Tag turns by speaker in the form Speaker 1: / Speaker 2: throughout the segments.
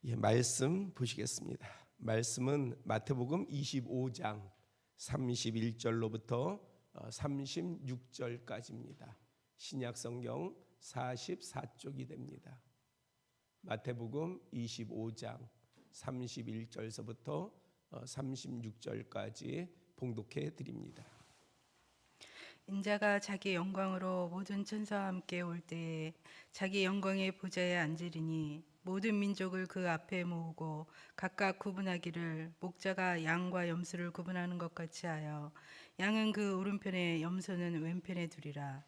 Speaker 1: 말씀 보시겠습니다. 말씀은 마태복음 25장 31절로부터 36절까지입니다. 신약성경 44쪽이 됩니다. 마태복음 25장 31절서부터 36절까지 봉독해 드립니다.
Speaker 2: 인자가 자기 영광으로 모든 천사와 함께 올 때에 자기 영광의 보좌에 앉으리니 모든 민족을 그 앞에 모으고 각각 구분하기를 목자가 양과 염소를 구분하는 것 같이 하여 양은 그 오른편에 염소는 왼편에 두리라.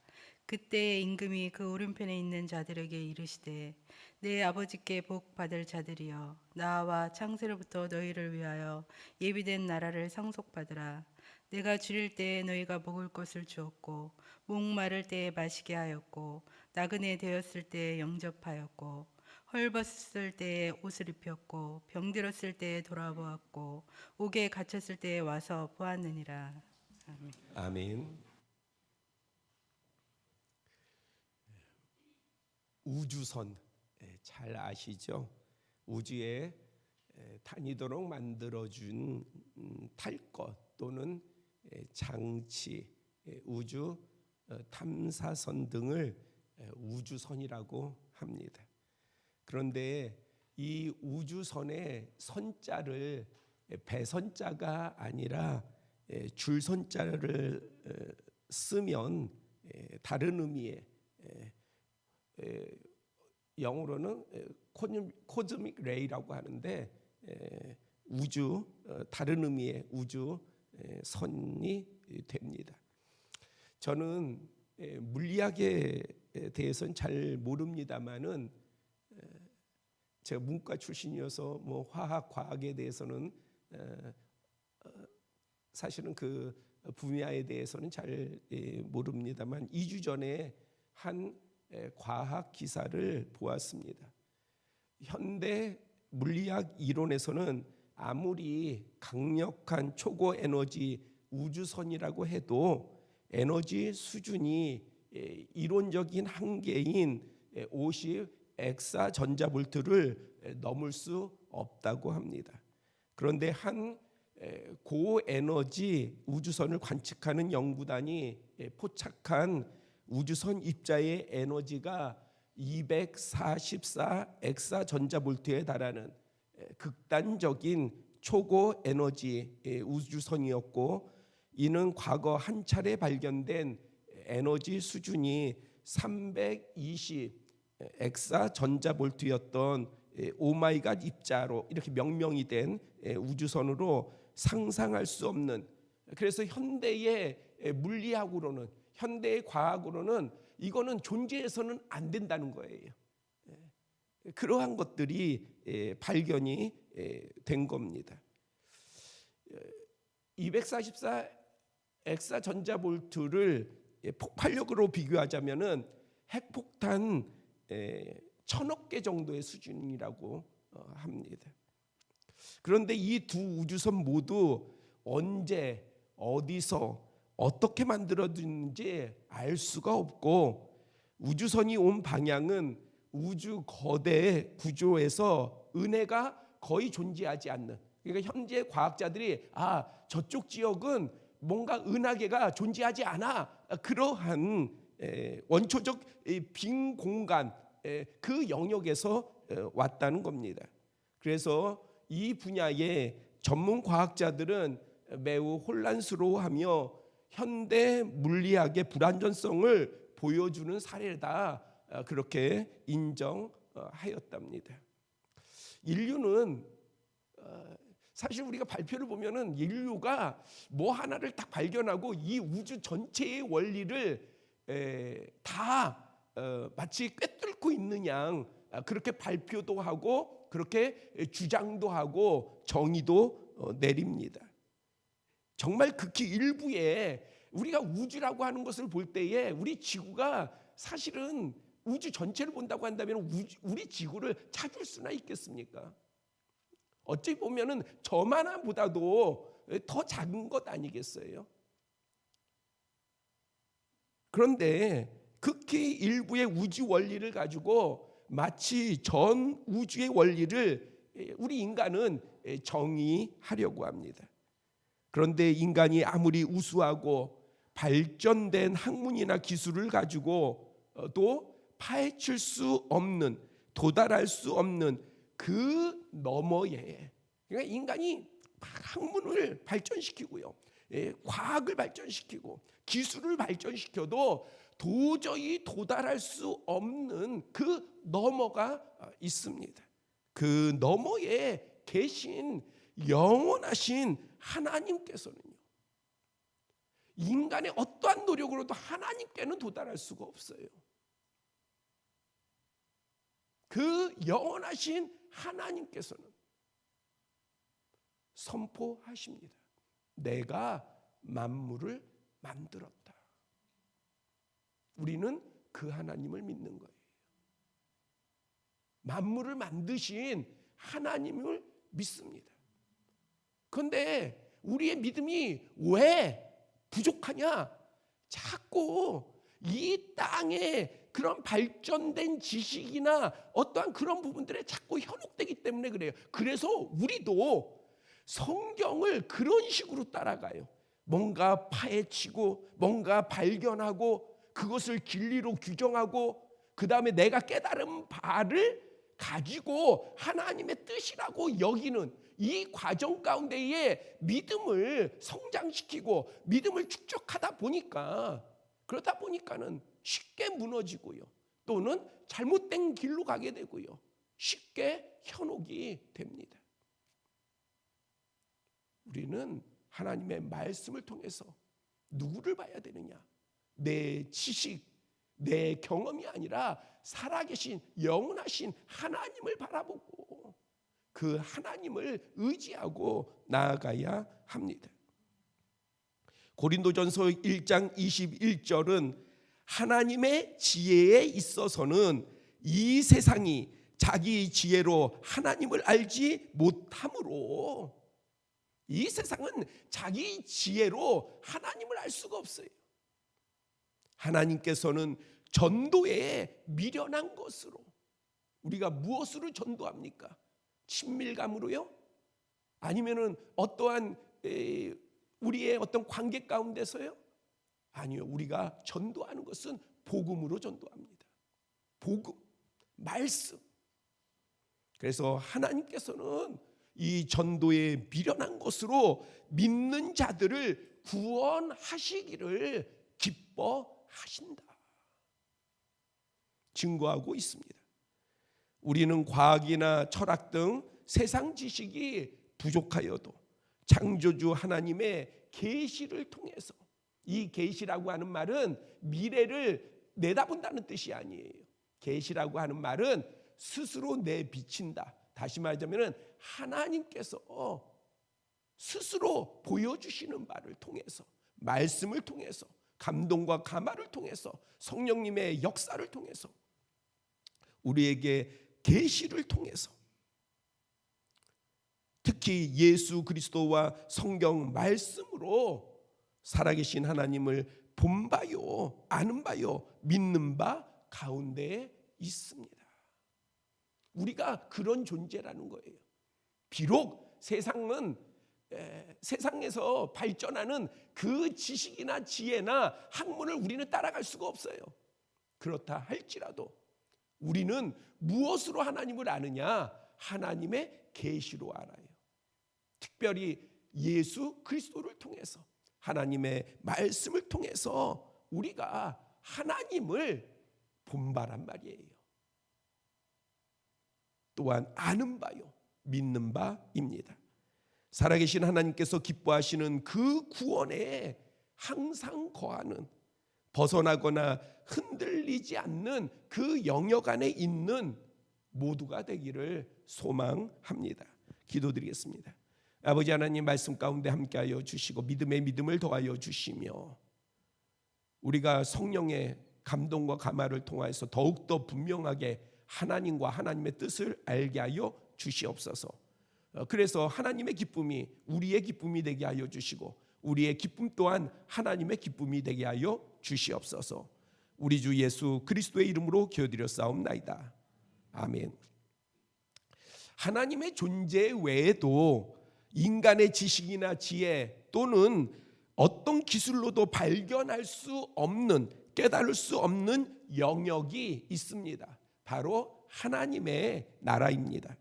Speaker 2: 그때 임금이 그 오른편에 있는 자들에게 이르시되 내 아버지께 복 받을 자들이여 나와 창세로부터 너희를 위하여 예비된 나라를 상속받으라. 내가 줄일 때에 너희가 먹을 것을 주었고 목마를 때에 마시게 하였고 나그네 되었을 때에 영접하였고 헐벗었을 때에 옷을 입혔고 병들었을 때에 돌아보았고 옥에 갇혔을 때에 와서 보았느니라. 아멘.
Speaker 1: 아멘. 우주선 잘 아시죠? 우주에 다니도록 만들어준 탈 것 또는 장치, 우주 탐사선 등을 우주선이라고 합니다. 그런데 이 우주선의 선자를 배선자가 아니라 줄선자를 쓰면 다른 의미의 영어로는 코즈믹 레이라고 하는데 우주 다른 의미의 우주 선이 됩니다. 저는 물리학에 대해서는 잘 모릅니다만은 제가 문과 출신이어서 뭐 화학 과학에 대해서는 사실은 그 분야에 대해서는 잘 모릅니다만 2주 전에 한 과학 기사를 보았습니다. 현대 물리학 이론에서는 아무리 강력한 초고 에너지 우주선이라고 해도 에너지 수준이 이론적인 한계인 50 엑사 전자볼트를 넘을 수 없다고 합니다. 그런데 한 고에너지 우주선을 관측하는 연구단이 포착한 우주선 입자의 에너지가 244 엑사 전자볼트에 달하는 극단적인 초고 에너지 우주선이었고, 이는 과거 한 차례 발견된 에너지 수준이 320 엑사 전자볼트였던 오마이갓 입자로 이렇게 명명이 된 우주선으로 상상할 수 없는, 그래서 현대의 물리학으로는, 현대의 과학으로는 이거는 존재해서는 안 된다는 거예요. 그러한 것들이 발견이 된 겁니다. 244 엑사 전자볼트를 폭발력으로 비교하자면은 핵폭탄 1000억 개 정도의 수준이라고 합니다. 그런데 이 두 우주선 모두 언제 어디서 어떻게 만들어졌는지 알 수가 없고, 우주선이 온 방향은 우주 거대 구조에서 은혜가 거의 존재하지 않는, 그러니까 현재 과학자들이 저쪽 지역은 뭔가 은하계가 존재하지 않아, 그러한 원초적 빈 공간, 그 영역에서 왔다는 겁니다. 그래서 이 분야의 전문 과학자들은 매우 혼란스러워하며 현대 물리학의 불완전성을 보여주는 사례다, 그렇게 인정하였답니다. 인류는 사실 우리가 발표를 보면은 인류가 뭐 하나를 딱 발견하고 이 우주 전체의 원리를 다 마치 꿰뚫고 있는 양 그렇게 발표도 하고 그렇게 주장도 하고 정의도 내립니다. 정말 극히 일부에 우리가 우주라고 하는 것을 볼 때에 우리 지구가 사실은 우주 전체를 본다고 한다면 우리 지구를 찾을 수나 있겠습니까? 어찌 보면은 저만 하나보다도 더 작은 것 아니겠어요? 그런데 극히 일부의 우주 원리를 가지고 마치 전 우주의 원리를 우리 인간은 정의하려고 합니다. 그런데 인간이 아무리 우수하고 발전된 학문이나 기술을 가지고 또 파헤칠 수 없는, 도달할 수 없는 그 너머에, 그러니까 인간이 학문을 발전시키고요, 과학을 발전시키고 기술을 발전시켜도 도저히 도달할 수 없는 그 너머가 있습니다. 그 너머에 계신 영원하신 하나님께서는요, 인간의 어떠한 노력으로도 하나님께는 도달할 수가 없어요. 그 영원하신 하나님께서는 선포하십니다. 내가 만물을 만들었다. 우리는 그 하나님을 믿는 거예요. 만물을 만드신 하나님을 믿습니다. 그런데 우리의 믿음이 왜 부족하냐? 자꾸 이 땅에 그런 발전된 지식이나 어떠한 그런 부분들에 자꾸 현혹되기 때문에 그래요. 그래서 우리도 성경을 그런 식으로 따라가요. 뭔가 파헤치고 뭔가 발견하고 그것을 진리로 규정하고 그 다음에 내가 깨달은 바를 가지고 하나님의 뜻이라고 여기는 이 과정 가운데에 믿음을 성장시키고 믿음을 축적하다 보니까, 그러다 보니까는 쉽게 무너지고요, 또는 잘못된 길로 가게 되고요, 쉽게 현혹이 됩니다. 우리는 하나님의 말씀을 통해서 누구를 봐야 되느냐? 내 지식, 내 경험이 아니라 살아계신 영원하신 하나님을 바라보고 그 하나님을 의지하고 나아가야 합니다. 고린도전서 1장 21절은 하나님의 지혜에 있어서는 이 세상이 자기 지혜로 하나님을 알지 못하므로, 이 세상은 자기 지혜로 하나님을 알 수가 없어요. 하나님께서는 전도에 미련한 것으로, 우리가 무엇으로 전도합니까? 친밀감으로요? 아니면은 어떠한 우리의 어떤 관계 가운데서요? 아니요. 우리가 전도하는 것은 복음으로 전도합니다. 복음, 말씀. 그래서 하나님께서는 이 전도에 미련한 것으로 믿는 자들을 구원하시기를 기뻐하신다, 증거하고 있습니다. 우리는 과학이나 철학 등 세상 지식이 부족하여도 창조주 하나님의 계시를 통해서, 이 계시라고 하는 말은 미래를 내다본다는 뜻이 아니에요. 계시라고 하는 말은 스스로 내비친다. 다시 말하자면 하나님께서 스스로 보여주시는 바를 통해서, 말씀을 통해서, 감동과 감화를 통해서, 성령님의 역사를 통해서, 우리에게 계시를 통해서, 특히 예수 그리스도와 성경 말씀으로 살아계신 하나님을 본 바요, 아는 바요, 믿는 바 가운데에 있습니다. 우리가 그런 존재라는 거예요. 비록 세상은 세상에서 발전하는 그 지식이나 지혜나 학문을 우리는 따라갈 수가 없어요. 그렇다 할지라도 우리는 무엇으로 하나님을 아느냐? 하나님의 계시로 알아요. 특별히 예수 그리스도를 통해서, 하나님의 말씀을 통해서 우리가 하나님을 본바란 말이에요. 또한 아는 바요, 믿는 바입니다. 살아계신 하나님께서 기뻐하시는 그 구원에 항상 거하는, 벗어나거나 흔들리지 않는 그 영역 안에 있는 모두가 되기를 소망합니다. 기도드리겠습니다. 아버지 하나님, 말씀 가운데 함께하여 주시고 믿음의 믿음을 더하여 주시며, 우리가 성령의 감동과 감화를 통하여서 더욱더 분명하게 하나님과 하나님의 뜻을 알게 하여 주시옵소서. 그래서 하나님의 기쁨이 우리의 기쁨이 되게 하여 주시고, 우리의 기쁨 또한 하나님의 기쁨이 되게 하여 주시옵소서. 우리 주 예수 그리스도의 이름으로 기도드렸사옵나이다. 아멘. 하나님의 존재 외에도 인간의 지식이나 지혜 또는 어떤 기술로도 발견할 수 없는, 깨달을 수 없는 영역이 있습니다. 바로 하나님의 나라입니다.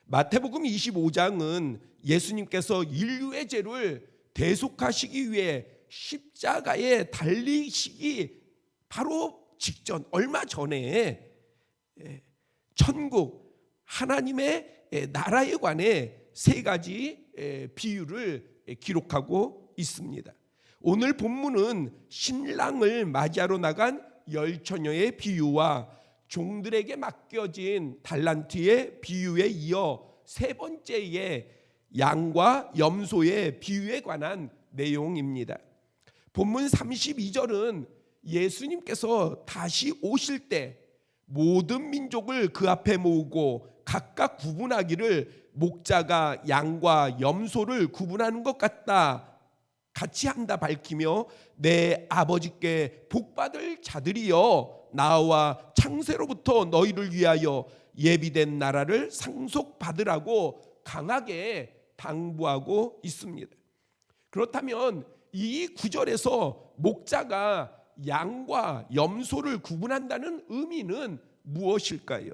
Speaker 1: 마태복음 25장은 예수님께서 인류의 죄를 대속하시기 위해 십자가에 달리시기 바로 직전, 얼마 전에 천국, 하나님의 나라에 관해 세 가지 비유를 기록하고 있습니다. 오늘 본문은 신랑을 맞이하러 나간 열처녀의 비유와 종들에게 맡겨진 달란트의 비유에 이어 세 번째의 양과 염소의 비유에 관한 내용입니다. 본문 32절은 예수님께서 다시 오실 때 모든 민족을 그 앞에 모으고 각각 구분하기를 목자가 양과 염소를 구분하는 것 같이 한다 밝히며 내 아버지께 복받을 자들이여 나와 창세로부터 너희를 위하여 예비된 나라를 상속받으라고 강하게 당부하고 있습니다. 그렇다면 이 구절에서 목자가 양과 염소를 구분한다는 의미는 무엇일까요?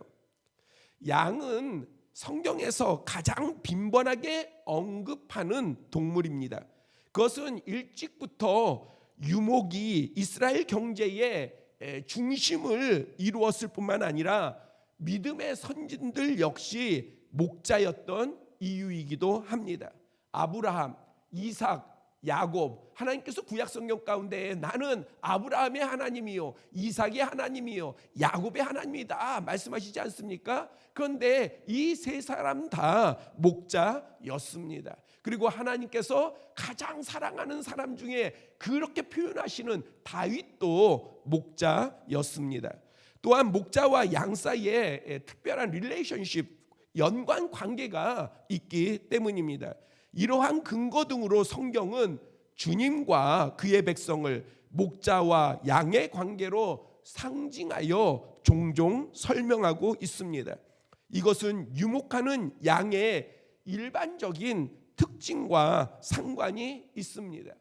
Speaker 1: 양은 성경에서 가장 빈번하게 언급하는 동물입니다. 그것은 일찍부터 유목이 이스라엘 경제의 중심을 이루었을 뿐만 아니라 믿음의 선진들 역시 목자였던 이유이기도 합니다. 아브라함, 이삭, 야곱, 하나님께서 구약 성경 가운데 나는 아브라함의 하나님이요 이삭의 하나님이요 야곱의 하나님이다 말씀하시지 않습니까? 그런데 이 세 사람 다 목자였습니다. 그리고 하나님께서 가장 사랑하는 사람 중에 그렇게 표현하시는 다윗도 목자였습니다. 또한 목자와 양 사이에 특별한 릴레이션십, 연관 관계가 있기 때문입니다. 이러한 근거 등으로 성경은 주님과 그의 백성을 목자와 양의 관계로 상징하여 종종 설명하고 있습니다. 이것은 유목하는 양의 일반적인 특징과 상관이 있습니다.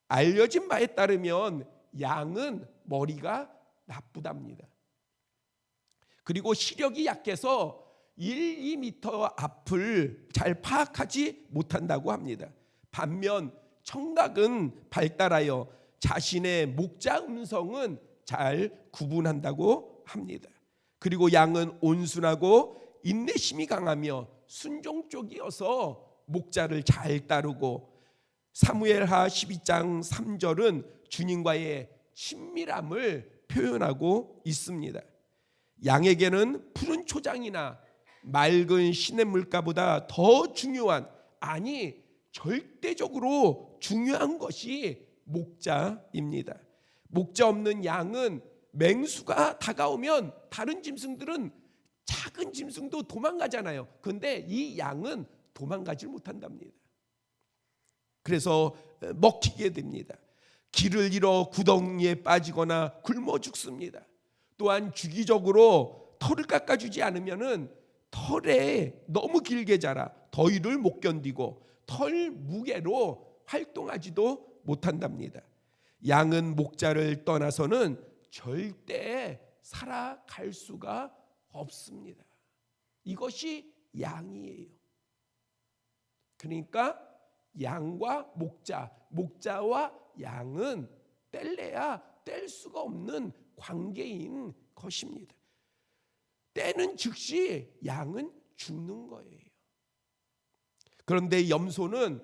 Speaker 1: 알려진 바에 따르면 양은 머리가 나쁘답니다. 그리고 시력이 약해서 1, 2m 앞을 잘 파악하지 못한다고 합니다. 반면 청각은 발달하여 자신의 목자 음성은 잘 구분한다고 합니다. 그리고 양은 온순하고 인내심이 강하며 순종 쪽이어서 목자를 잘 따르고 사무엘하 12장 3절은 주님과의 친밀함을 표현하고 있습니다. 양에게는 푸른 초장이나 맑은 시냇물가보다 더 중요한, 아니 절대적으로 중요한 것이 목자입니다. 목자 없는 양은 맹수가 다가오면 다른 짐승들은 작은 짐승도 도망가잖아요. 그런데 이 양은 도망가질 못한답니다. 그래서 먹히게 됩니다. 길을 잃어 구덩이에 빠지거나 굶어 죽습니다. 또한 주기적으로 털을 깎아주지 않으면은 털에 너무 길게 자라 더위를 못 견디고 털 무게로 활동하지도 못한답니다. 양은 목자를 떠나서는 절대 살아갈 수가 없습니다. 이것이 양이에요. 그러니까 양과 목자, 목자와 양은 뗄래야 뗄 수가 없는 관계인 것입니다. 떼는 즉시 양은 죽는 거예요. 그런데 염소는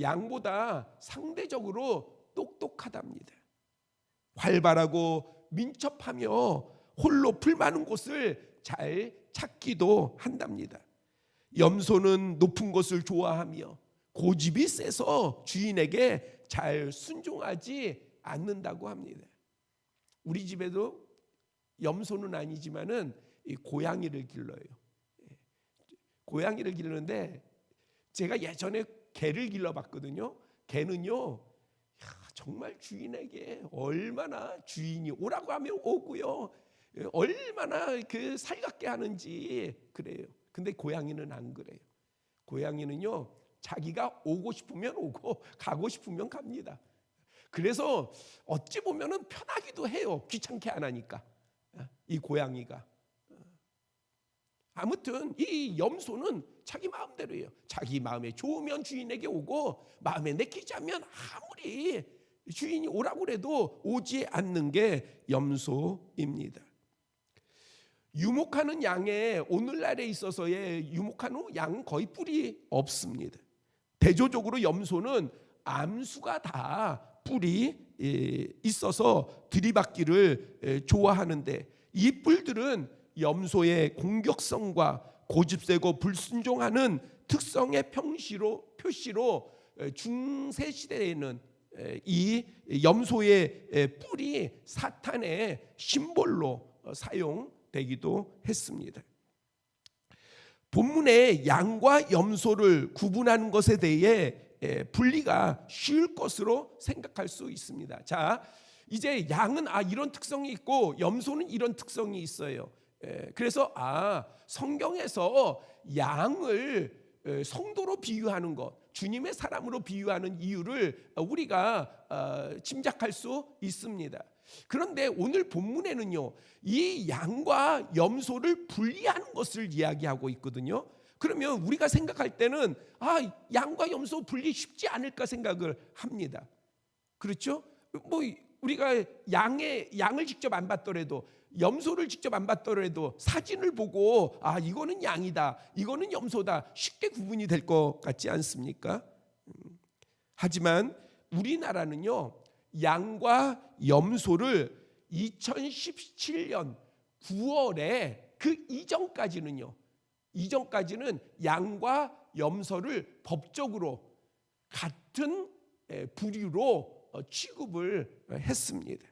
Speaker 1: 양보다 상대적으로 똑똑하답니다. 활발하고 민첩하며 홀로 풀 많은 곳을 잘 찾기도 한답니다. 염소는 높은 곳을 좋아하며 고집이 세서 주인에게 잘 순종하지 않는다고 합니다. 우리 집에도 염소는 아니지만은 고양이를 길러요. 고양이를 기르는데 제가 예전에 개를 길러봤거든요. 개는요 정말 주인에게 얼마나 주인이 오라고 하면 오고요, 얼마나 그 살갑게 하는지 그래요. 근데 고양이는 안 그래요. 고양이는요, 자기가 오고 싶으면 오고 가고 싶으면 갑니다. 그래서 어찌 보면은 편하기도 해요. 귀찮게 안 하니까. 이 고양이가. 아무튼 이 염소는 자기 마음대로 해요. 자기 마음에 좋으면 주인에게 오고, 마음에 내키지 않으면 아무리 주인이 오라고 해도 오지 않는 게 염소입니다. 유목하는 양에, 오늘날에 있어서의 유목하는 양은 거의 뿔이 없습니다. 대조적으로 염소는 암수가 다 뿔이 있어서 들이받기를 좋아하는데, 이 뿔들은 염소의 공격성과 고집세고 불순종하는 특성의 표시로 중세 시대에는 이 염소의 뿔이 사탄의 심볼로 사용되기도 했습니다. 본문에 양과 염소를 구분하는 것에 대해 분리가 쉬울 것으로 생각할 수 있습니다. 자, 이제 양은 이런 특성이 있고 염소는 이런 특성이 있어요. 그래서 성경에서 양을 성도로 비유하는 것, 주님의 사람으로 비유하는 이유를 우리가 짐작할 수 있습니다. 그런데 오늘 본문에는요, 이 양과 염소를 분리하는 것을 이야기하고 있거든요. 그러면 우리가 생각할 때는 양과 염소 분리 쉽지 않을까 생각을 합니다. 그렇죠? 뭐 우리가 양을 직접 안 봤더라도, 염소를 직접 안 봤더라도 사진을 보고 이거는 양이다, 이거는 염소다, 쉽게 구분이 될 것 같지 않습니까? 하지만 우리나라는요, 양과 염소를 2017년 9월에 그 이전까지는 양과 염소를 법적으로 같은 부류로 취급을 했습니다.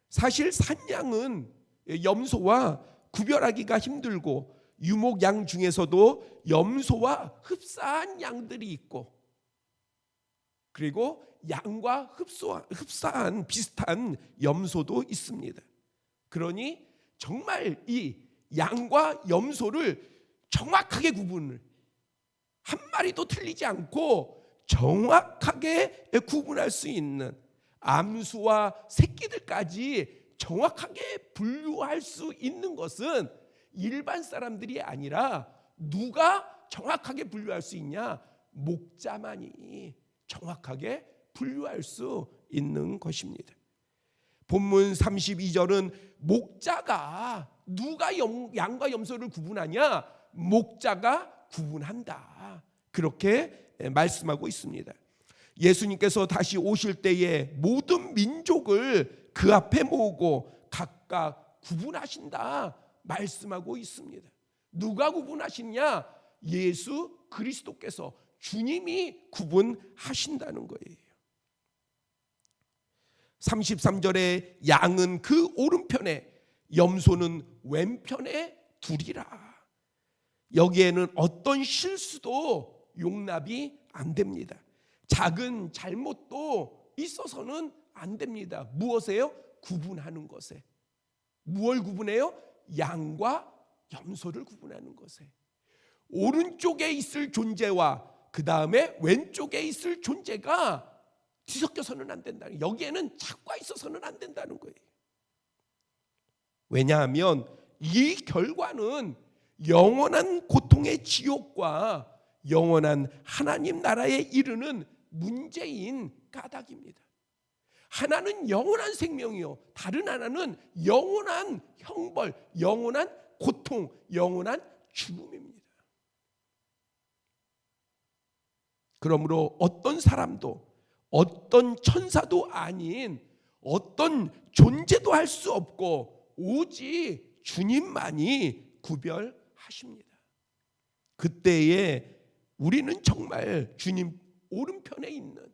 Speaker 1: 사실 산양은 염소와 구별하기가 힘들고, 유목양 중에서도 염소와 흡사한 양들이 있고, 그리고 양과 흡사한 비슷한 염소도 있습니다. 그러니 정말 이 양과 염소를 정확하게 구분을, 한 마리도 틀리지 않고 정확하게 구분할 수 있는, 암수와 새끼들까지 정확하게 분류할 수 있는 것은 일반 사람들이 아니라, 누가 정확하게 분류할 수 있냐? 목자만이 정확하게 분류할 수 있는 것입니다. 본문 32절은 목자가, 누가 양과 염소를 구분하냐? 목자가 구분한다, 그렇게 말씀하고 있습니다. 예수님께서 다시 오실 때에 모든 민족을 그 앞에 모으고 각각 구분하신다 말씀하고 있습니다. 누가 구분하시냐? 예수 그리스도께서, 주님이 구분하신다는 거예요. 33절에 양은 그 오른편에, 염소는 왼편에 두리라. 여기에는 어떤 실수도 용납이 안 됩니다. 작은 잘못도 있어서는 안 됩니다. 무엇에요? 구분하는 것에. 무엇을 구분해요? 양과 염소를 구분하는 것에. 오른쪽에 있을 존재와 그 다음에 왼쪽에 있을 존재가 뒤섞여서는 안 된다는, 여기에는 착과 있어서는 안 된다는 거예요. 왜냐하면 이 결과는 영원한 고통의 지옥과 영원한 하나님 나라에 이르는 문제인 까닭입니다. 하나는 영원한 생명이요, 다른 하나는 영원한 형벌, 영원한 고통, 영원한 죽음입니다. 그러므로 어떤 사람도, 어떤 천사도 아닌 어떤 존재도 할 수 없고, 오직 주님만이 구별하십니다. 그때에 우리는 정말 주님 오른편에 있는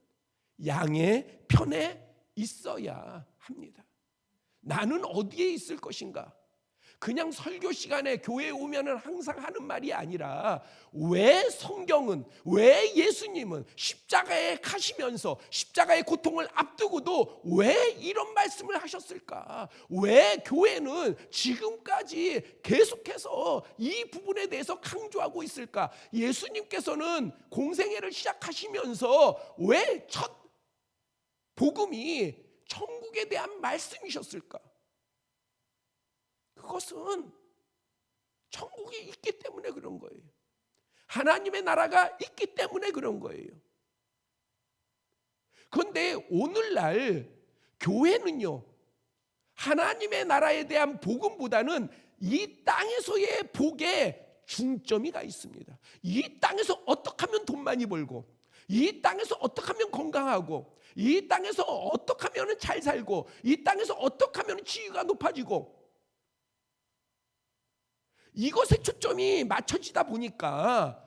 Speaker 1: 양의 편에 있어야 합니다. 나는 어디에 있을 것인가? 그냥 설교 시간에 교회에 오면은 항상 하는 말이 아니라 왜 성경은, 왜 예수님은 십자가에 가시면서 십자가의 고통을 앞두고도 왜 이런 말씀을 하셨을까? 왜 교회는 지금까지 계속해서 이 부분에 대해서 강조하고 있을까? 예수님께서는 공생애를 시작하시면서 왜 첫 복음이 천국에 대한 말씀이셨을까? 그것은 천국이 있기 때문에 그런 거예요. 하나님의 나라가 있기 때문에 그런 거예요. 그런데 오늘날 교회는요, 하나님의 나라에 대한 복음보다는 이 땅에서의 복에 중점이 가 있습니다. 이 땅에서 어떻게 하면 돈 많이 벌고, 이 땅에서 어떻게 하면 건강하고, 이 땅에서 어떻게 하면 잘 살고, 이 땅에서 어떻게 하면 지위가 높아지고, 이것에 초점이 맞춰지다 보니까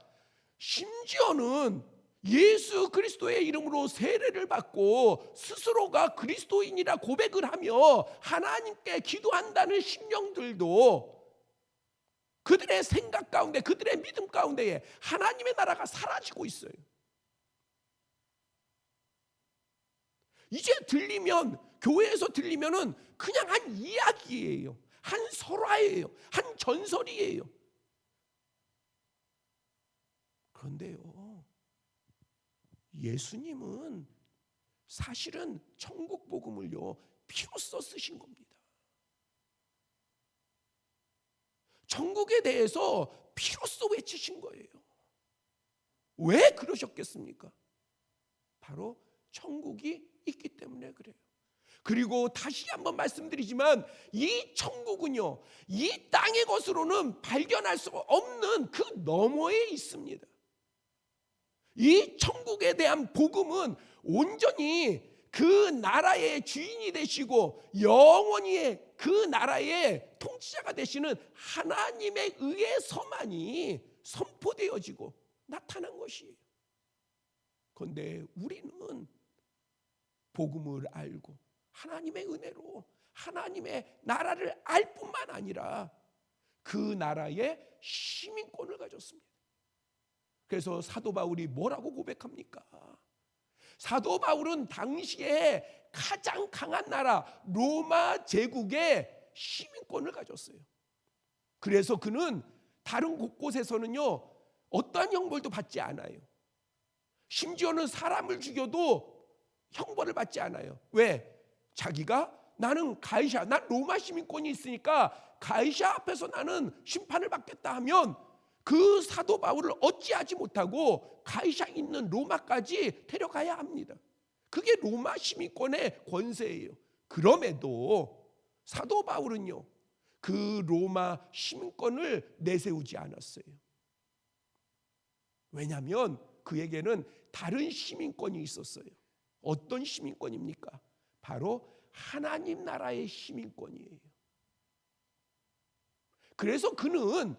Speaker 1: 심지어는 예수 그리스도의 이름으로 세례를 받고 스스로가 그리스도인이라 고백을 하며 하나님께 기도한다는 심령들도 그들의 생각 가운데, 그들의 믿음 가운데에 하나님의 나라가 사라지고 있어요. 이제 들리면, 교회에서 들리면은 그냥 한 이야기예요. 한 설화예요. 한 전설이에요. 그런데요, 예수님은 사실은 천국 복음을요, 피로써 쓰신 겁니다. 천국에 대해서 피로써 외치신 거예요. 왜 그러셨겠습니까? 바로 천국이 있기 때문에 그래요. 그리고 다시 한번 말씀드리지만 이 천국은요, 이 땅의 것으로는 발견할 수 없는 그 너머에 있습니다. 이 천국에 대한 복음은 온전히 그 나라의 주인이 되시고 영원히 그 나라의 통치자가 되시는 하나님에 의해서만이 선포되어지고 나타난 것이에요. 그런데 우리는 복음을 알고 하나님의 은혜로 하나님의 나라를 알 뿐만 아니라 그 나라의 시민권을 가졌습니다. 그래서 사도 바울이 뭐라고 고백합니까? 사도 바울은 당시에 가장 강한 나라 로마 제국의 시민권을 가졌어요. 그래서 그는 다른 곳곳에서는요, 어떠한 형벌도 받지 않아요. 심지어는 사람을 죽여도 형벌을 받지 않아요. 왜? 자기가 나는 가이사, 난 로마 시민권이 있으니까 가이사 앞에서 나는 심판을 받겠다 하면 그 사도 바울을 어찌하지 못하고 가이사 있는 로마까지 데려가야 합니다. 그게 로마 시민권의 권세예요. 그럼에도 사도 바울은요, 그 로마 시민권을 내세우지 않았어요. 왜냐하면 그에게는 다른 시민권이 있었어요. 어떤 시민권입니까? 바로 하나님 나라의 시민권이에요. 그래서 그는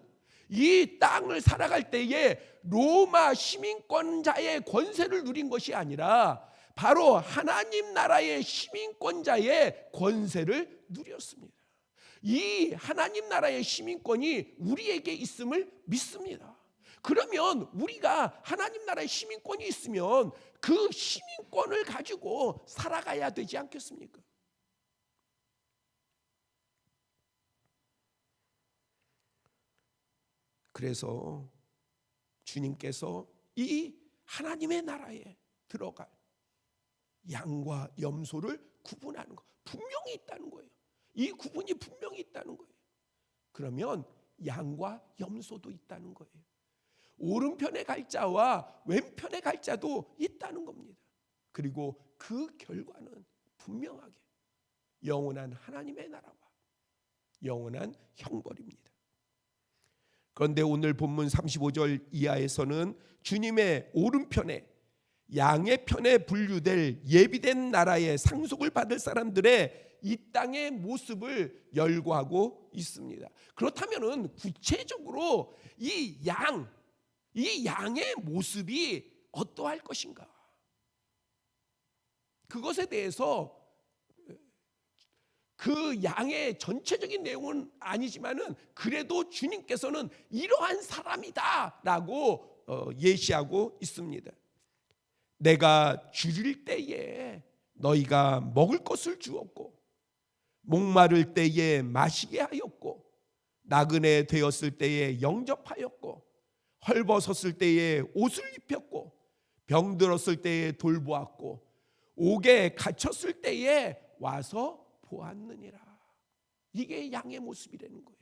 Speaker 1: 이 땅을 살아갈 때에 로마 시민권자의 권세를 누린 것이 아니라 바로 하나님 나라의 시민권자의 권세를 누렸습니다. 이 하나님 나라의 시민권이 우리에게 있음을 믿습니다. 그러면 우리가 하나님 나라의 시민권이 있으면 그 시민권을 가지고 살아가야 되지 않겠습니까? 그래서 주님께서 이 하나님의 나라에 들어갈 양과 염소를 구분하는 것, 분명히 있다는 거예요. 이 구분이 분명히 있다는 거예요. 그러면 양과 염소도 있다는 거예요. 오른편에 갈 자와 왼편에 갈 자도 있다는 겁니다. 그리고 그 결과는 분명하게 영원한 하나님의 나라와 영원한 형벌입니다. 그런데 오늘 본문 35절 이하에서는 주님의 오른편에 양의 편에 분류될 예비된 나라의 상속을 받을 사람들의 이 땅의 모습을 열거하고 있습니다. 그렇다면은 구체적으로 이 양의 모습이 어떠할 것인가? 그것에 대해서 그 양의 전체적인 내용은 아니지만은 그래도 주님께서는 이러한 사람이다라고 예시하고 있습니다. 내가 줄일 때에 너희가 먹을 것을 주었고, 목마를 때에 마시게 하였고, 나그네 되었을 때에 영접하였고, 헐벗었을 때에 옷을 입혔고, 병들었을 때에 돌보았고, 옥에 갇혔을 때에 와서 보았느니라. 이게 양의 모습이라는 거예요.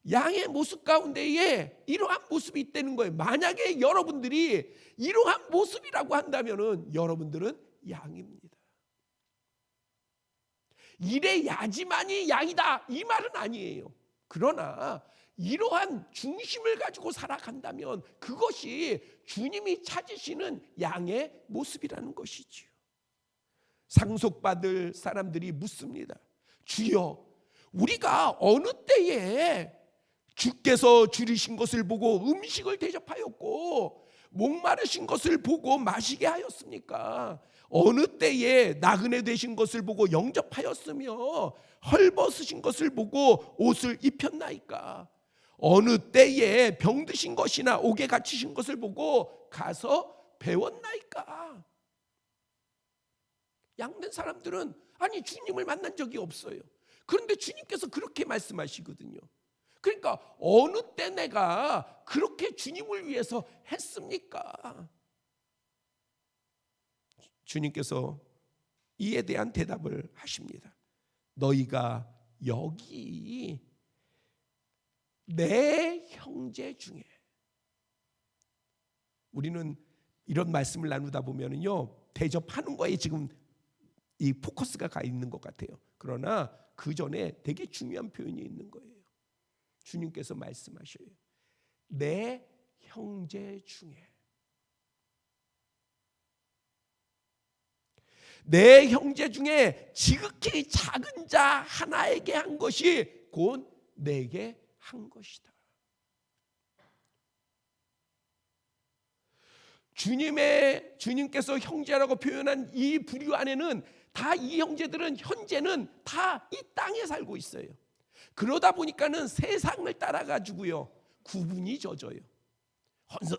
Speaker 1: 양의 모습 가운데에 이러한 모습이 있다는 거예요. 만약에 여러분들이 이러한 모습이라고 한다면은 여러분들은 양입니다. 이래야지만이 양이다 이 말은 아니에요. 그러나 이러한 중심을 가지고 살아간다면 그것이 주님이 찾으시는 양의 모습이라는 것이지요. 상속받을 사람들이 묻습니다. 주여, 우리가 어느 때에 주께서 줄이신 것을 보고 음식을 대접하였고 목마르신 것을 보고 마시게 하였습니까? 어느 때에 나그네 되신 것을 보고 영접하였으며 헐벗으신 것을 보고 옷을 입혔나이까? 어느 때에 병드신 것이나 옥에 갇히신 것을 보고 가서 배웠나이까? 양된 사람들은 아니 주님을 만난 적이 없어요. 그런데 주님께서 그렇게 말씀하시거든요. 그러니까 어느 때 내가 그렇게 주님을 위해서 했습니까? 주님께서 이에 대한 대답을 하십니다. 너희가 여기 내 형제 중에, 우리는 이런 말씀을 나누다 보면은요 대접하는 거에 지금 이 포커스가 가 있는 것 같아요. 그러나 그 전에 되게 중요한 표현이 있는 거예요. 주님께서 말씀하셔요. 내 형제 중에, 내 형제 중에 지극히 작은 자 하나에게 한 것이 곧 내게 한 것이다. 주님께서 형제라고 표현한 이 부류 안에는 다 이 형제들은 현재는 다 이 땅에 살고 있어요. 그러다 보니까는 세상을 따라 가지고요 구분이 져져요.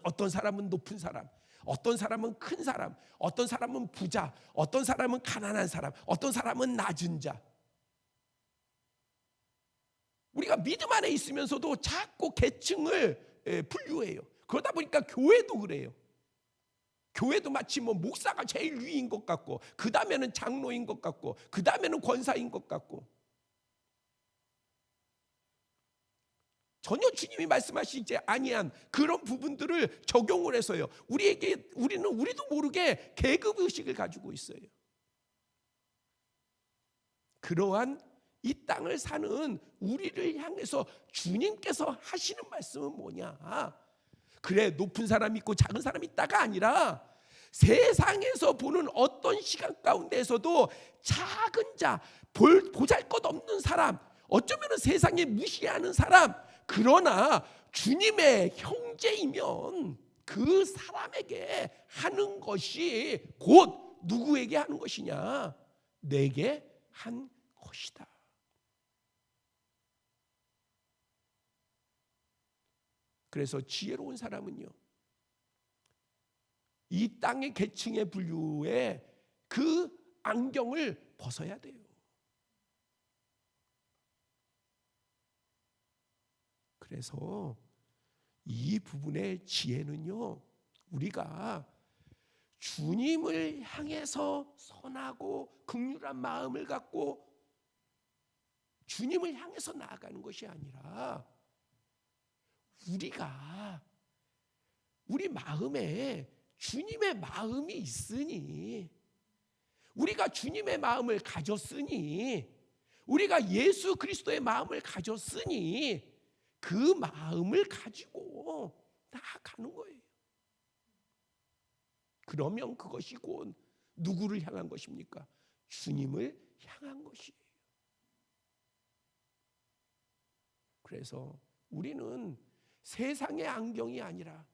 Speaker 1: 어떤 사람은 높은 사람, 어떤 사람은 큰 사람, 어떤 사람은 부자, 어떤 사람은 가난한 사람, 어떤 사람은 낮은 자. 우리가 믿음 안에 있으면서도 자꾸 계층을 분류해요. 그러다 보니까 교회도 그래요. 교회도 마치 뭐 목사가 제일 위인 것 같고, 그 다음에는 장로인 것 같고, 그 다음에는 권사인 것 같고. 전혀 주님이 말씀하시지 아니한 그런 부분들을 적용을 해서요 우리도 모르게 계급 의식을 가지고 있어요. 그러한 이 땅을 사는 우리를 향해서 주님께서 하시는 말씀은 뭐냐? 그래 높은 사람이 있고 작은 사람이 있다가 아니라 세상에서 보는 어떤 시간 가운데에서도 작은 자, 보잘것없는 사람, 어쩌면 세상에 무시하는 사람, 그러나 주님의 형제이면 그 사람에게 하는 것이 곧 누구에게 하는 것이냐? 내게 한 것이다. 그래서 지혜로운 사람은요 이 땅의 계층의 분류에 그 안경을 벗어야 돼요. 그래서 이 부분의 지혜는요 우리가 주님을 향해서 선하고 긍휼한 마음을 갖고 주님을 향해서 나아가는 것이 아니라 우리 마음에 주님의 마음이 있으니, 우리가 주님의 마음을 가졌으니, 우리가 예수 그리스도의 마음을 가졌으니 그 마음을 가지고 나아가는 거예요. 그러면 그것이 곧 누구를 향한 것입니까? 주님을 향한 것이에요. 그래서 우리는 세상의 안경이 아니라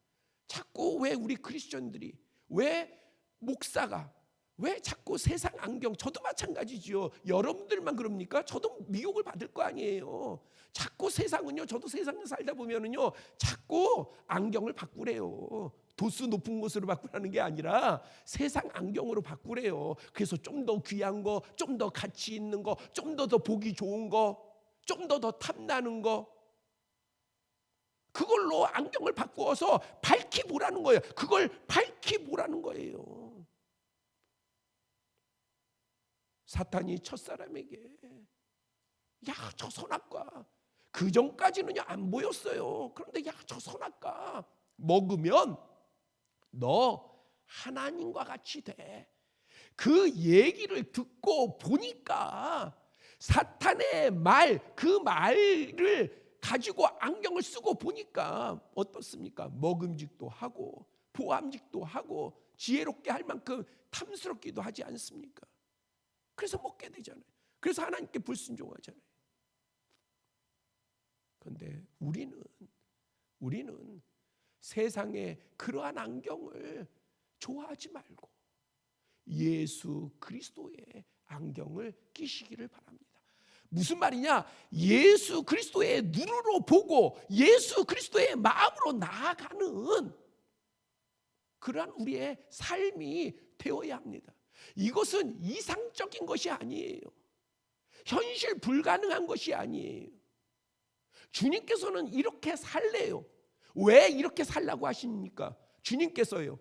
Speaker 1: 자꾸 왜 우리 크리스천들이, 왜 목사가, 왜 자꾸 세상 안경, 저도 마찬가지지요. 여러분들만 그럽니까? 저도 미혹을 받을 거 아니에요. 자꾸 세상은요, 저도 세상에 살다 보면은요, 자꾸 안경을 바꾸래요. 도수 높은 곳으로 바꾸라는 게 아니라 세상 안경으로 바꾸래요. 그래서 좀 더 귀한 거, 좀 더 가치 있는 거, 좀 더 보기 좋은 거, 좀 더 탐나는 거, 그걸로 안경을 바꾸어서 밝히 보라는 거예요. 그걸 밝히 보라는 거예요. 사탄이 첫사람에게 야, 저 선악과, 그 전까지는요 안 보였어요. 그런데 야, 저 선악과 먹으면 너 하나님과 같이 돼. 그 얘기를 듣고 보니까 사탄의 말, 그 말을 가지고 안경을 쓰고 보니까 어떻습니까? 먹음직도 하고 보암직도 하고 지혜롭게 할 만큼 탐스럽기도 하지 않습니까? 그래서 먹게 되잖아요. 그래서 하나님께 불순종하잖아요. 그런데 우리는 세상의 그러한 안경을 좋아하지 말고 예수 그리스도의 안경을 끼시기를 바랍니다. 무슨 말이냐? 예수 그리스도의 눈으로 보고 예수 그리스도의 마음으로 나아가는 그러한 우리의 삶이 되어야 합니다. 이것은 이상적인 것이 아니에요. 현실 불가능한 것이 아니에요. 주님께서는 이렇게 살래요. 왜 이렇게 살라고 하십니까? 주님께서요.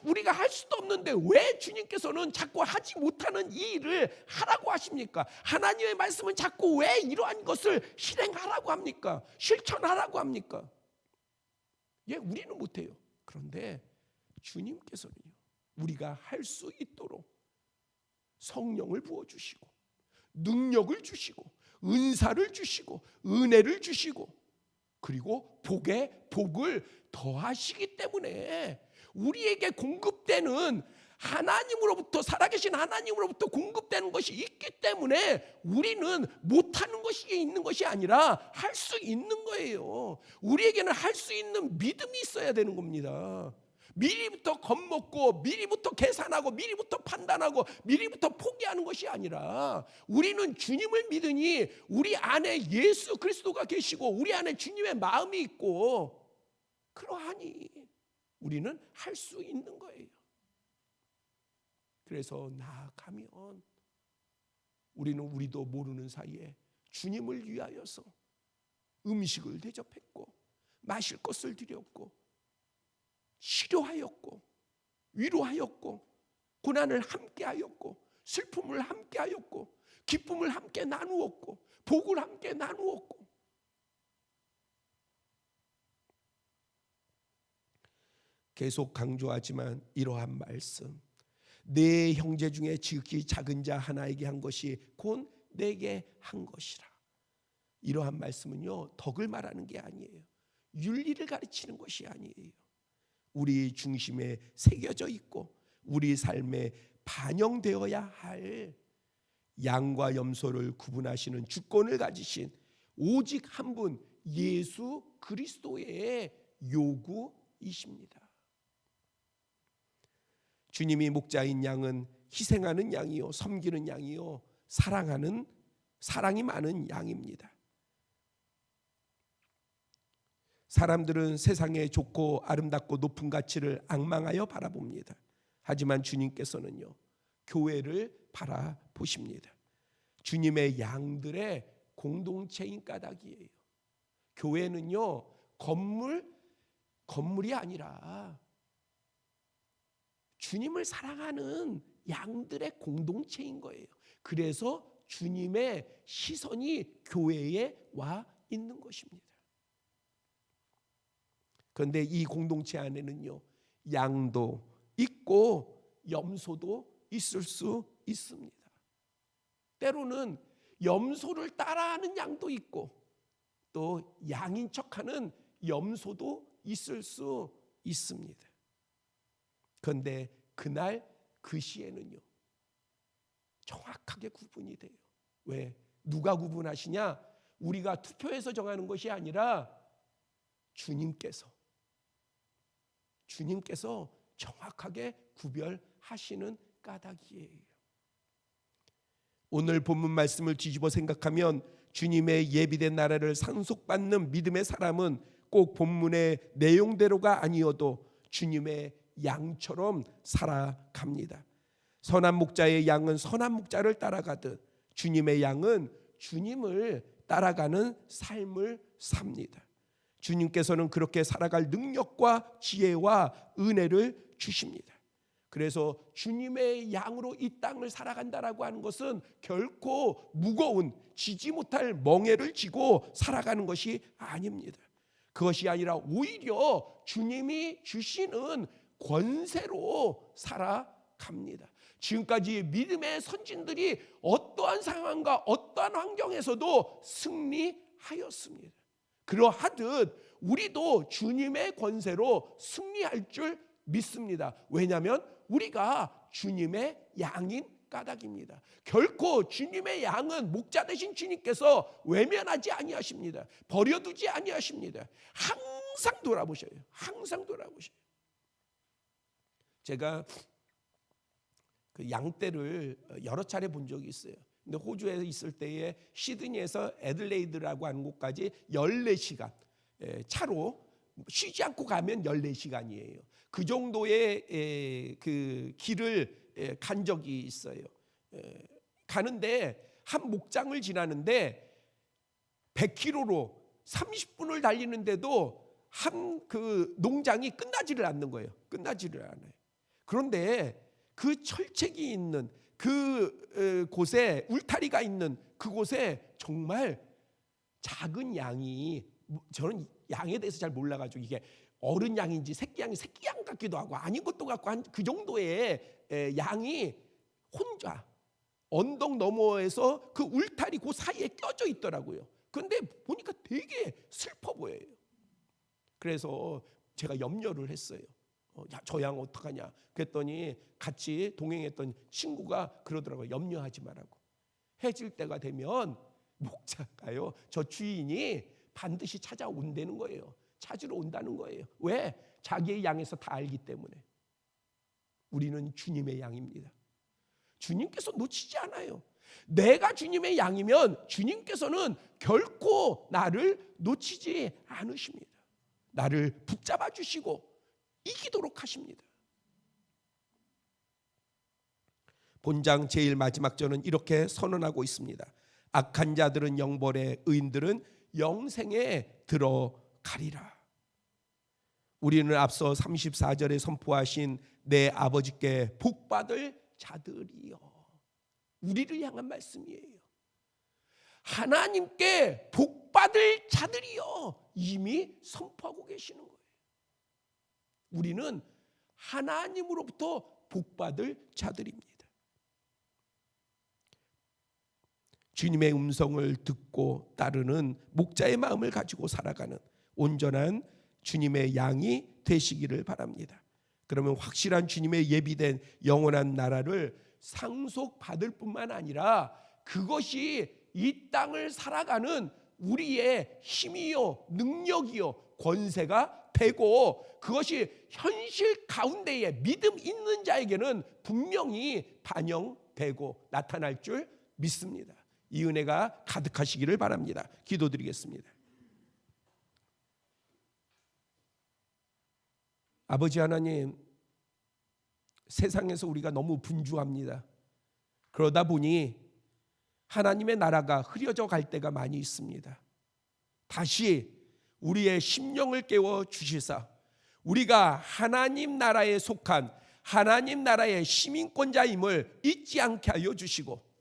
Speaker 1: 우리가 할 수도 없는데 왜 주님께서는 자꾸 하지 못하는 이 일을 하라고 하십니까? 하나님의 말씀은 자꾸 왜 이러한 것을 실행하라고 합니까? 실천하라고 합니까? 예, 우리는 못해요. 그런데 주님께서는요, 우리가 할 수 있도록 성령을 부어주시고 능력을 주시고 은사를 주시고 은혜를 주시고 그리고 복을 더하시기 때문에 우리에게 공급되는 하나님으로부터, 살아계신 하나님으로부터 공급되는 것이 있기 때문에 우리는 못하는 것이 있는 것이 아니라 할 수 있는 거예요. 우리에게는 할 수 있는 믿음이 있어야 되는 겁니다. 미리부터 겁먹고 미리부터 계산하고 미리부터 판단하고 미리부터 포기하는 것이 아니라 우리는 주님을 믿으니 우리 안에 예수 그리스도가 계시고 우리 안에 주님의 마음이 있고 그러하니 우리는 할 수 있는 거예요. 그래서 나아가면 우리도 모르는 사이에 주님을 위하여서 음식을 대접했고 마실 것을 드렸고 치료하였고 위로하였고 고난을 함께하였고 슬픔을 함께하였고 기쁨을 함께 나누었고 복을 함께 나누었고 계속 강조하지만 이러한 말씀, 내 형제 중에 지극히 작은 자 하나에게 한 것이 곧 내게 한 것이라. 이러한 말씀은요, 덕을 말하는 게 아니에요. 윤리를 가르치는 것이 아니에요. 우리 중심에 새겨져 있고 우리 삶에 반영되어야 할 양과 염소를 구분하시는 주권을 가지신 오직 한 분 예수 그리스도의 요구이십니다. 주님이 목자인 양은 희생하는 양이요, 섬기는 양이요, 사랑이 많은 양입니다. 사람들은 세상의 좋고 아름답고 높은 가치를 앙망하여 바라봅니다. 하지만 주님께서는요, 교회를 바라보십니다. 주님의 양들의 공동체인 까닭이에요. 교회는요, 건물이 아니라 주님을 사랑하는 양들의 공동체인 거예요. 그래서 주님의 시선이 교회에 와 있는 것입니다. 그런데 이 공동체 안에는요, 양도 있고 염소도 있을 수 있습니다. 때로는 염소를 따라하는 양도 있고 또 양인 척하는 염소도 있을 수 있습니다. 그런데 그날 그 시에는요, 정확하게 구분이 돼요. 왜? 누가 구분하시냐? 우리가 투표해서 정하는 것이 아니라 주님께서 정확하게 구별하시는 하시는 까닭이에요. 오늘 본문 말씀을 뒤집어 생각하면 주님의 예비된 나라를 상속받는 믿음의 사람은 꼭 본문의 내용대로가 아니어도 주님의 양처럼 살아갑니다. 선한 목자의 양은 선한 목자를 따라가듯 주님의 양은 주님을 따라가는 삶을 삽니다. 주님께서는 그렇게 살아갈 능력과 지혜와 은혜를 주십니다. 그래서 주님의 양으로 이 땅을 살아간다라고 하는 것은 결코 무거운 지지 못할 멍에를 지고 살아가는 것이 아닙니다. 그것이 아니라 오히려 주님이 주시는 권세로 살아갑니다. 지금까지 믿음의 선진들이 어떠한 상황과 어떠한 환경에서도 승리하였습니다. 그러하듯 우리도 주님의 권세로 승리할 줄 믿습니다. 왜냐하면 우리가 주님의 양인 까닭입니다. 결코 주님의 양은 목자 되신 주님께서 외면하지 아니하십니다. 버려두지 아니하십니다. 항상 돌아보셔요. 항상 돌아보셔요. 제가 그 양떼를 여러 차례 본 적이 있어요. 근데 호주에 있을 때에 시드니에서 애들레이드라고 하는 곳까지 14시간 차로 쉬지 않고 가면 14시간이에요. 그 정도의 그 길을 간 적이 있어요. 가는데 한 목장을 지나는데 100km로 30분을 달리는데도 한 그 농장이 끝나지를 않는 거예요. 끝나지를 않아요. 그런데 그 철책이 있는 그 곳에 울타리가 있는 그곳에 정말 작은 양이, 저는 양에 대해서 잘 몰라가지고 이게 어른 양인지 새끼 양 같기도 하고 아닌 것도 같고 한 그 정도의 양이 혼자 언덕 너머에서 그 울타리 그 사이에 껴져 있더라고요. 그런데 보니까 되게 슬퍼 보여요. 그래서 제가 염려를 했어요. 야, 저 양 어떡하냐. 그랬더니 같이 동행했던 친구가 그러더라고요. 염려하지 말라고. 해질 때가 되면 목자가요, 저 주인이 반드시 찾아온다는 거예요. 찾으러 온다는 거예요. 왜? 자기의 양에서 다 알기 때문에. 우리는 주님의 양입니다. 주님께서 놓치지 않아요. 내가 주님의 양이면 주님께서는 결코 나를 놓치지 않으십니다. 나를 붙잡아 주시고 이기도록 하십니다. 본장 제일 마지막 절은 이렇게 선언하고 있습니다. 악한 자들은 영벌에, 의인들은 영생에 들어가리라. 우리는 앞서 34절에 선포하신 내 아버지께 복받을 자들이요, 우리를 향한 말씀이에요. 하나님께 복받을 자들이요, 이미 선포하고 계시는 거예요. 우리는 하나님으로부터 복받을 자들입니다. 주님의 음성을 듣고 따르는 목자의 마음을 가지고 살아가는 온전한 주님의 양이 되시기를 바랍니다. 그러면 확실한 주님의 예비된 영원한 나라를 상속받을 뿐만 아니라 그것이 이 땅을 살아가는 우리의 힘이요, 능력이요, 권세가 되고 그것이 현실 가운데에 믿음 있는 자에게는 분명히 반영되고 나타날 줄 믿습니다. 이 은혜가 가득하시기를 바랍니다. 기도드리겠습니다. 아버지 하나님, 세상에서 우리가 너무 분주합니다. 그러다 보니 하나님의 나라가 흐려져 갈 때가 많이 있습니다. 다시 우리의 심령을 깨워 주시사 우리가 하나님 나라에 속한 하나님 나라의 시민권자임을 잊지 않게 하여 주시고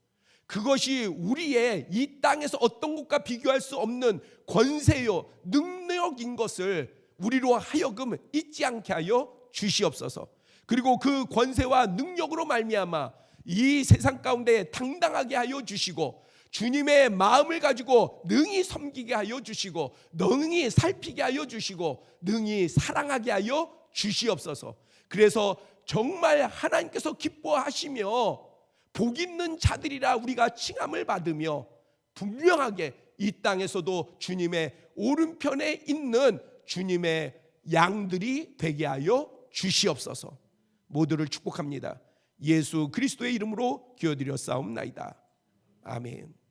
Speaker 1: 그것이 우리의 이 땅에서 어떤 것과 비교할 수 없는 권세요 능력인 것을 우리로 하여금 잊지 않게 하여 주시옵소서. 그리고 그 권세와 능력으로 말미암아 이 세상 가운데 당당하게 하여 주시고 주님의 마음을 가지고 능히 섬기게 하여 주시고 능히 살피게 하여 주시고 능히 사랑하게 하여 주시옵소서. 그래서 정말 하나님께서 기뻐하시며 복 있는 자들이라 우리가 칭함을 받으며 분명하게 이 땅에서도 주님의 오른편에 있는 주님의 양들이 되게 하여 주시옵소서. 모두를 축복합니다. 예수 그리스도의 이름으로 기도드려 싸움나이다. 아멘.